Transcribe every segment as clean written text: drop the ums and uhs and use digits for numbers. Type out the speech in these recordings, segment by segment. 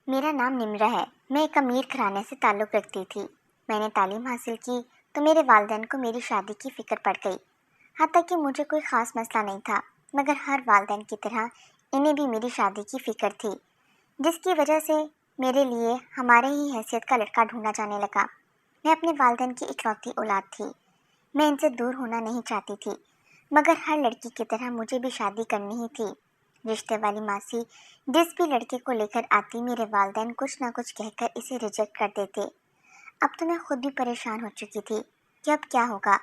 میرا نام نمرہ ہے۔ میں ایک امیر گھرانے سے تعلق رکھتی تھی۔ میں نے تعلیم حاصل کی تو میرے والدین کو میری شادی کی فکر پڑ گئی۔ حتیٰ کہ مجھے کوئی خاص مسئلہ نہیں تھا، مگر ہر والدین کی طرح انہیں بھی میری شادی کی فکر تھی، جس کی وجہ سے میرے لیے ہمارے ہی حیثیت کا لڑکا ڈھونڈا جانے لگا۔ میں اپنے والدین کی اکلوتی اولاد تھی۔ میں ان سے دور ہونا نہیں چاہتی تھی، مگر ہر لڑکی کی طرح مجھے بھی شادی کرنی ہی تھی۔ رشتے والی ماسی جس بھی لڑکے کو لے کر آتی، میرے والدین کچھ نہ کچھ کہہ کر اسے ریجیکٹ کر دیتے۔ اب تو میں خود بھی پریشان ہو چکی تھی کہ اب کیا ہوگا،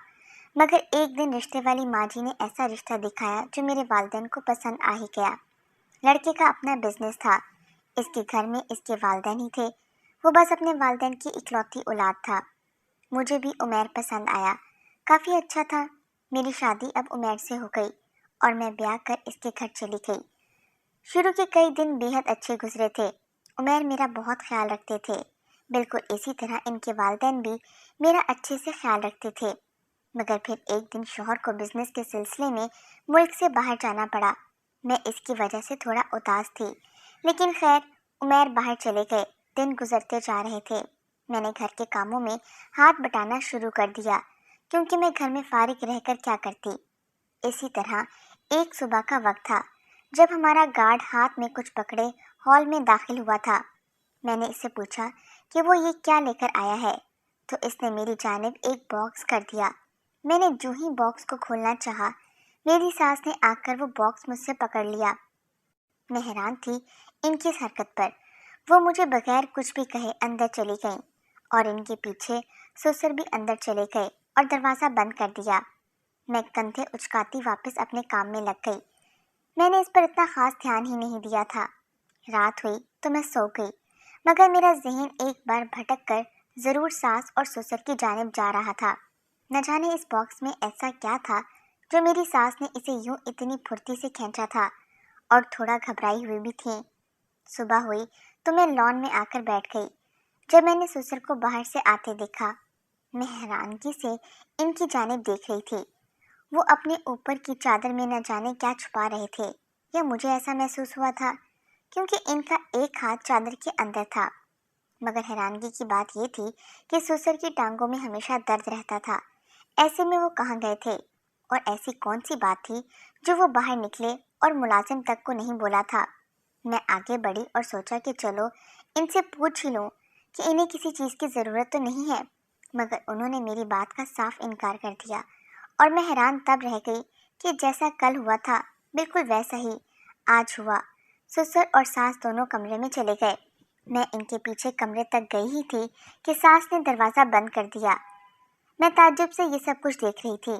مگر ایک دن رشتے والی ماں جی نے ایسا رشتہ دکھایا جو میرے والدین کو پسند آ ہی گیا۔ لڑکے کا اپنا بزنس تھا، اس کے گھر میں اس کے والدین ہی تھے، وہ بس اپنے والدین کی اکلوتی اولاد تھا۔ مجھے بھی عمیر پسند آیا، کافی اچھا تھا۔ میری شادی اب عمیر سے ہو گئی اور میں بیاہ کر اس کے گھر چلی گئی۔ شروع کے کئی دن بے حد اچھے گزرے تھے۔ عمیر میرا بہت خیال رکھتے تھے، بالکل اسی طرح ان کے والدین بھی میرا اچھے سے خیال رکھتے تھے۔ مگر پھر ایک دن شوہر کو بزنس کے سلسلے میں ملک سے باہر جانا پڑا۔ میں اس کی وجہ سے تھوڑا اداس تھی، لیکن خیر، عمیر باہر چلے گئے، دن گزرتے جا رہے تھے۔ میں نے گھر کے کاموں میں ہاتھ بٹانا شروع کر دیا، کیونکہ میں گھر میں فارغ رہ کر کیا کرتی۔ اسی طرح ایک صبح کا وقت تھا جب ہمارا گارڈ ہاتھ میں کچھ پکڑے ہال میں داخل ہوا تھا۔ میں نے اس سے پوچھا کہ وہ یہ کیا لے کر آیا ہے، تو اس نے میری جانب ایک باکس کر دیا۔ میں نے جو ہی باکس کو کھولنا چاہا، میری ساس نے آ کر وہ باکس مجھ سے پکڑ لیا۔ میں حیران تھی ان کی اس حرکت پر۔ وہ مجھے بغیر کچھ بھی کہے اندر چلی گئیں اور ان کے پیچھے سسر بھی اندر چلے گئے اور دروازہ بند کر دیا۔ میں کندھے اچکاتی واپس اپنے کام میں لگ گئی۔ میں نے اس پر اتنا خاص دھیان ہی نہیں دیا تھا۔ رات ہوئی تو میں سو گئی، مگر میرا ذہن ایک بار بھٹک کر ضرور ساس اور سسر کی جانب جا رہا تھا۔ نہ جانے اس باکس میں ایسا کیا تھا جو میری ساس نے اسے یوں اتنی پھرتی سے کھینچا تھا، اور تھوڑا گھبرائی ہوئی بھی تھی۔ صبح ہوئی تو میں لان میں آ کر بیٹھ گئی۔ جب میں نے سسر کو باہر سے آتے دیکھا، میں حیرانگی سے ان کی جانب دیکھ رہی تھی۔ وہ اپنے اوپر کی چادر میں نہ جانے کیا چھپا رہے تھے، یا مجھے ایسا محسوس ہوا تھا کیونکہ ان کا ایک ہاتھ چادر کے اندر تھا۔ مگر حیرانگی کی بات یہ تھی کہ سسر کی ٹانگوں میں ہمیشہ درد رہتا تھا۔ ایسے میں وہ کہاں گئے تھے، اور ایسی کون سی بات تھی جو وہ باہر نکلے اور ملازم تک کو نہیں بولا تھا۔ میں آگے بڑھی اور سوچا کہ چلو ان سے پوچھ ہی لوں کہ انہیں کسی چیز کی ضرورت تو نہیں ہے، مگر انہوں نے میری بات کا صاف انکار کر دیا، اور میں حیران تب رہ گئی کہ جیسا کل ہوا تھا بالکل ویسا ہی آج ہوا۔ سسر اور ساس دونوں کمرے میں چلے گئے۔ میں ان کے پیچھے کمرے تک گئی ہی تھی کہ ساس نے دروازہ بند کر دیا۔ میں تعجب سے یہ سب کچھ دیکھ رہی تھی۔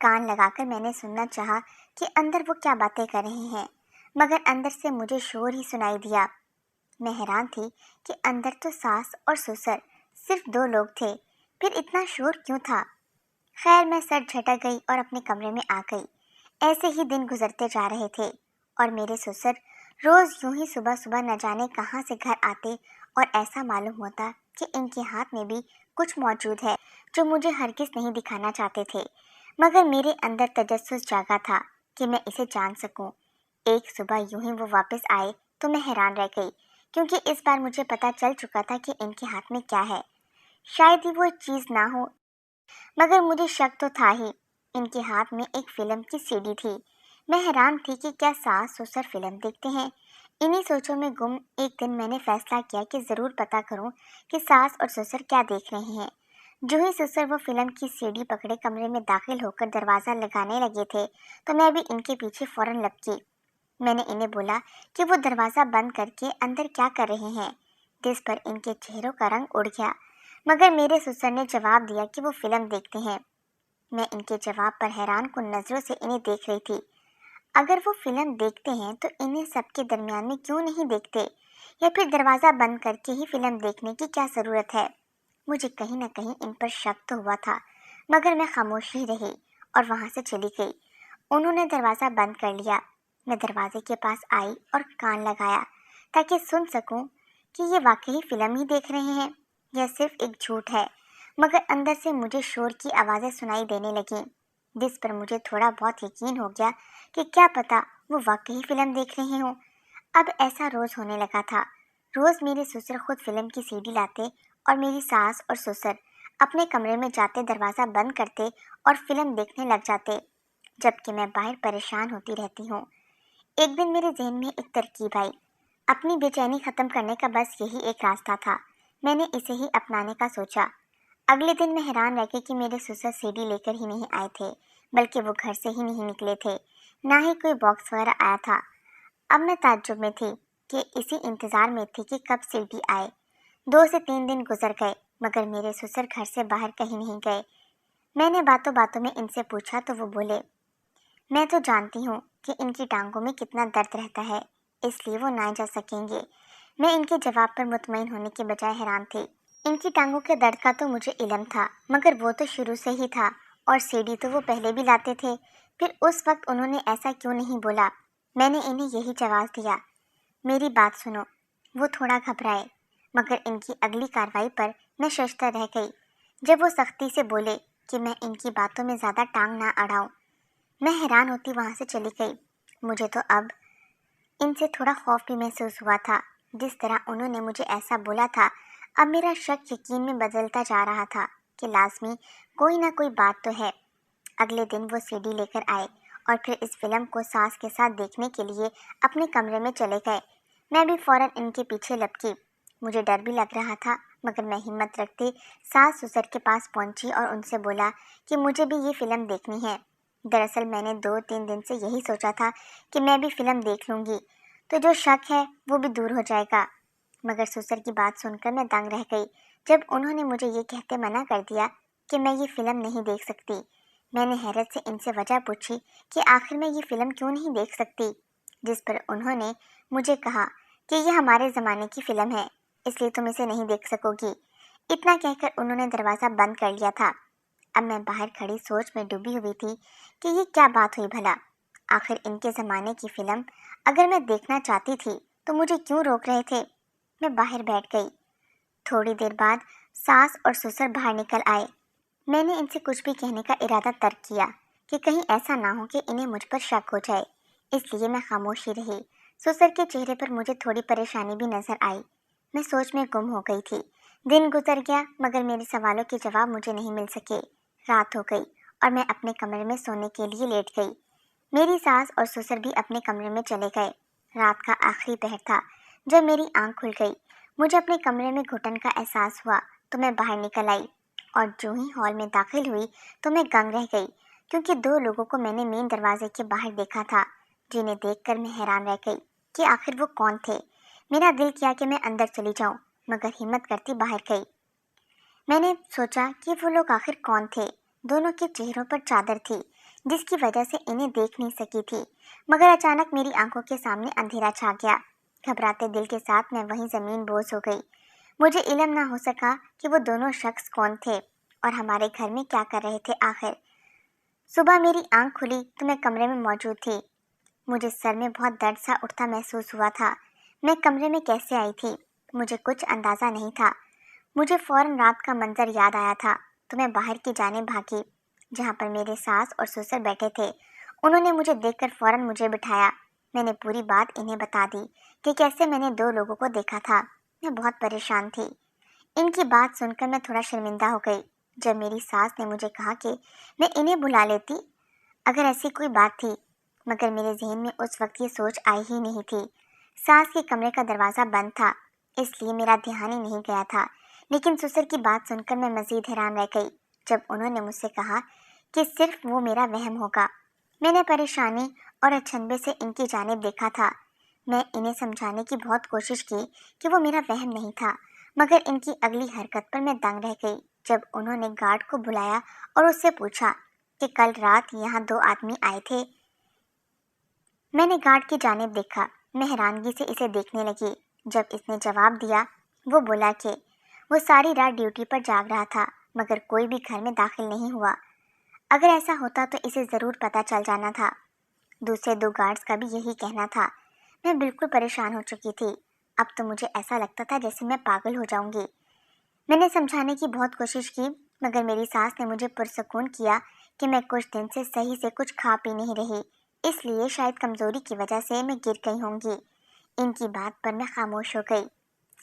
کان لگا کر میں نے سننا چاہا کہ اندر وہ کیا باتیں کر رہے ہیں، مگر اندر سے مجھے شور ہی سنائی دیا۔ میں حیران تھی کہ اندر تو ساس اور سسر صرف دو لوگ تھے، پھر اتنا شور کیوں تھا؟ خیر، میں سر جھٹک گئی اور اپنے کمرے میں آ گئی۔ ایسے ہی دن گزرتے جا رہے تھے، اور میرے سسر روز یوں ہی صبح صبح نہ جانے کہاں سے گھر آتے، اور ایسا معلوم ہوتا کہ ان کے ہاتھ میں بھی کچھ موجود ہے جو مجھے ہرگز نہیں دکھانا چاہتے تھے، مگر میرے اندر تجسس جاگا تھا کہ میں اسے جان سکوں۔ ایک صبح یوں ہی وہ واپس آئے تو میں حیران رہ گئی، کیونکہ اس بار مجھے پتہ چل چکا تھا کہ ان کے ہاتھ میں کیا ہے۔ شاید ہی وہ چیز نہ ہو، مگر مجھے شک تو تھا ہی۔ ان کے ہاتھ میں ایک فلم کی سی ڈی تھی۔ میں حیران تھی کہ کیا ساس سسر فلم دیکھتے ہیں۔ انہی سوچوں میں گم ایک دن میں نے فیصلہ کیا کہ ضرور پتہ کروں کہ ساس اور سسر کیا دیکھ رہے ہیں۔ جو ہی سسر وہ فلم کی سی ڈی پکڑے کمرے میں داخل ہو کر دروازہ لگانے لگے تھے تو میں بھی ان کے پیچھے فوراً لپکی۔ میں نے انہیں بولا کہ وہ دروازہ بند کر کے اندر کیا کر رہے ہیں، جس پر ان کے چہروں کا رنگ اڑ گیا، مگر میرے سسر نے جواب دیا کہ وہ فلم دیکھتے ہیں۔ میں ان کے جواب پر حیران کن نظروں سے انہیں دیکھ رہی تھی۔ اگر وہ فلم دیکھتے ہیں تو انہیں سب کے درمیان میں کیوں نہیں دیکھتے، یا پھر دروازہ بند کر کے ہی فلم دیکھنے کی کیا ضرورت ہے؟ مجھے کہیں نہ کہیں ان پر شک تو ہوا تھا، مگر میں خاموش ہی رہی اور وہاں سے چلی گئی۔ انہوں نے دروازہ بند کر لیا۔ میں دروازے کے پاس آئی اور کان لگایا تاکہ سن سکوں کہ یہ واقعی فلم ہی دیکھ رہے ہیں یا صرف ایک جھوٹ ہے، مگر اندر سے مجھے شور کی آوازیں سنائی دینے لگیں، جس پر مجھے تھوڑا بہت یقین ہو گیا کہ کیا پتہ وہ واقعی فلم دیکھ رہے ہوں۔ اب ایسا روز ہونے لگا تھا۔ روز میرے سسر خود فلم کی CD لاتے اور میری ساس اور سسر اپنے کمرے میں جاتے دروازہ بند کرتے اور فلم دیکھنے لگ جاتے، جبکہ میں باہر پریشان ہوتی رہتی ہوں۔ ایک دن میرے ذہن میں ایک ترکیب آئی۔ اپنی بے چینی ختم کرنے کا بس یہی ایک راستہ تھا۔ میں نے اسے ہی اپنانے کا سوچا۔ اگلے دن میں حیران رہ گئی کہ میرے سسر CD لے کر ہی نہیں آئے تھے، بلکہ وہ گھر سے ہی نہیں نکلے تھے، نہ ہی کوئی باکس وغیرہ آیا تھا۔ اب میں تعجب میں تھی کہ اسی انتظار میں تھی کہ کب CD آئے۔ 2 سے 3 دن گزر گئے مگر میرے سسر گھر سے باہر کہیں نہیں گئے۔ میں نے باتوں باتوں میں ان سے پوچھا تو وہ بولے، میں تو جانتی ہوں کہ ان کی ٹانگوں میں کتنا درد رہتا ہے، اس لیے وہ نہ جا سکیں گے۔ میں ان کے جواب پر مطمئن ہونے کے بجائے حیران تھی۔ ان کی ٹانگوں کے درد کا تو مجھے علم تھا، مگر وہ تو شروع سے ہی تھا، اور CD تو وہ پہلے بھی لاتے تھے، پھر اس وقت انہوں نے ایسا کیوں نہیں بولا؟ میں نے انہیں یہی جواب دیا، میری بات سنو۔ وہ تھوڑا گھبرائے، مگر ان کی اگلی کارروائی پر میں ششدر رہ گئی جب وہ سختی سے بولے کہ میں ان کی باتوں میں زیادہ ٹانگ نہ اڑاؤں۔ میں حیران ہوتی وہاں سے چلی گئی۔ مجھے تو اب ان سے تھوڑا خوف بھی محسوس ہوا تھا۔ جس طرح انہوں نے مجھے ایسا بولا تھا، اب میرا شک یقین میں بدلتا جا رہا تھا کہ لازمی کوئی نہ کوئی بات تو ہے۔ اگلے دن وہ CD لے کر آئے اور پھر اس فلم کو ساس کے ساتھ دیکھنے کے لیے اپنے کمرے میں چلے گئے۔ میں بھی فوراً ان کے پیچھے لپکی۔ مجھے ڈر بھی لگ رہا تھا، مگر میں ہمت رکھتے ساس سسر کے پاس پہنچی اور ان سے بولا کہ مجھے بھی یہ فلم دیکھنی ہے۔ دراصل میں نے 2-3 دن سے یہی سوچا تھا کہ میں بھی فلم دیکھ لوں گی تو جو شک ہے وہ بھی دور ہو جائے گا، مگر سسر کی بات سن کر میں دنگ رہ گئی جب انہوں نے مجھے یہ کہتے منع کر دیا کہ میں یہ فلم نہیں دیکھ سکتی۔ میں نے حیرت سے ان سے وجہ پوچھی کہ آخر میں یہ فلم کیوں نہیں دیکھ سکتی، جس پر انہوں نے مجھے کہا کہ یہ ہمارے زمانے کی فلم ہے، اس لیے تم اسے نہیں دیکھ سکو گی۔ اتنا کہہ کر انہوں نے دروازہ بند کر لیا تھا۔ اب میں باہر کھڑی سوچ میں ڈوبی ہوئی تھی کہ یہ کیا بات ہوئی بھلا؟ آخر ان کے زمانے کی فلم اگر میں دیکھنا چاہتی تھی تو مجھے کیوں روک رہے تھے؟ میں باہر بیٹھ گئی۔ تھوڑی دیر بعد ساس اور سسر باہر نکل آئے۔ میں نے ان سے کچھ بھی کہنے کا ارادہ ترک کیا کہ کہیں ایسا نہ ہو کہ انہیں مجھ پر شک ہو جائے، اس لیے میں خاموش ہی رہی۔ سسر کے چہرے پر مجھے تھوڑی پریشانی بھی نظر آئی۔ میں سوچ میں گم ہو گئی تھی۔ دن گزر گیا مگر میرے سوالوں کے جواب مجھے نہیں مل سکے۔ رات ہو گئی اور میں اپنے کمرے میں سونے کے لیے لیٹ گئی۔ میری ساس اور سسر بھی اپنے کمرے میں چلے گئے۔ رات کا آخری پہر تھا جب میری آنکھ کھل گئی۔ مجھے اپنے کمرے میں گھٹن کا احساس ہوا تو میں باہر نکل آئی، اور جو ہی ہال میں داخل ہوئی تو میں دنگ رہ گئی، کیونکہ 2 لوگوں کو میں نے مین دروازے کے باہر دیکھا تھا، جنہیں دیکھ کر میں حیران رہ گئی کہ آخر وہ کون تھے۔ میرا دل کیا کہ میں اندر چلی جاؤں، مگر ہمت کرتی باہر گئی۔ میں نے سوچا کہ وہ لوگ آخر کون تھے۔ دونوں کے چہروں پر چادر تھی جس کی وجہ سے انہیں دیکھ نہیں سکی تھی، مگر اچانک میری آنکھوں کے سامنے اندھیرا چھا گیا۔ گھبراتے دل کے ساتھ میں وہیں زمین بوس ہو گئی۔ مجھے علم نہ ہو سکا کہ وہ دونوں شخص کون تھے اور ہمارے گھر میں کیا کر رہے تھے آخر۔ صبح میری آنکھ کھلی تو میں کمرے میں موجود تھی۔ مجھے سر میں بہت درد سا اٹھتا محسوس ہوا تھا۔ میں کمرے میں کیسے آئی تھی مجھے کچھ اندازہ نہیں تھا۔ مجھے فوراً رات کا منظر یاد آیا تھا تو میں باہر کی جانب بھاگی جہاں پر میرے ساس اور سسر بیٹھے تھے۔ انہوں نے مجھے دیکھ کر فوراً مجھے بٹھایا۔ میں نے پوری بات انہیں بتا دی کہ کیسے میں نے 2 لوگوں کو دیکھا تھا۔ میں بہت پریشان تھی۔ ان کی بات سن کر میں تھوڑا شرمندہ ہو گئی جب میری ساس نے مجھے کہا کہ میں انہیں بلا لیتی اگر ایسی کوئی بات تھی، مگر میرے ذہن میں اس وقت یہ سوچ آئی ہی نہیں تھی۔ ساس کے کمرے کا دروازہ بند تھا، اس لیے میرا دھیان ہی نہیں گیا تھا، لیکن سسر کی بات سن کر میں مزید حیران رہ گئی جب انہوں نے مجھ سے کہا کہ صرف وہ میرا وہم ہوگا۔ میں نے پریشانی اور اچنبھے سے ان کی جانب دیکھا تھا۔ میں انہیں سمجھانے کی بہت کوشش کی کہ وہ میرا وہم نہیں تھا، مگر ان کی اگلی حرکت پر میں دنگ رہ گئی جب انہوں نے گارڈ کو بلایا اور اس سے پوچھا کہ کل رات یہاں 2 آدمی آئے تھے۔ میں نے گارڈ کی جانب دیکھا۔ میں حیرانگی سے اسے دیکھنے لگی۔ جب اس نے جواب دیا وہ بولا کہ وہ ساری رات ڈیوٹی پر جاگ رہا تھا مگر کوئی بھی گھر میں داخل نہیں ہوا۔ اگر ایسا ہوتا تو اسے ضرور پتہ چل جانا تھا۔ دوسرے 2 گارڈز کا بھی یہی کہنا تھا۔ میں بالکل پریشان ہو چکی تھی۔ اب تو مجھے ایسا لگتا تھا جیسے میں پاگل ہو جاؤں گی۔ میں نے سمجھانے کی بہت کوشش کی مگر میری ساس نے مجھے پرسکون کیا کہ میں کچھ دن سے صحیح سے کچھ کھا پی نہیں رہی، اس لیے شاید کمزوری کی وجہ سے میں گر گئی ہوں گی۔ ان کی بات پر میں خاموش ہو گئی۔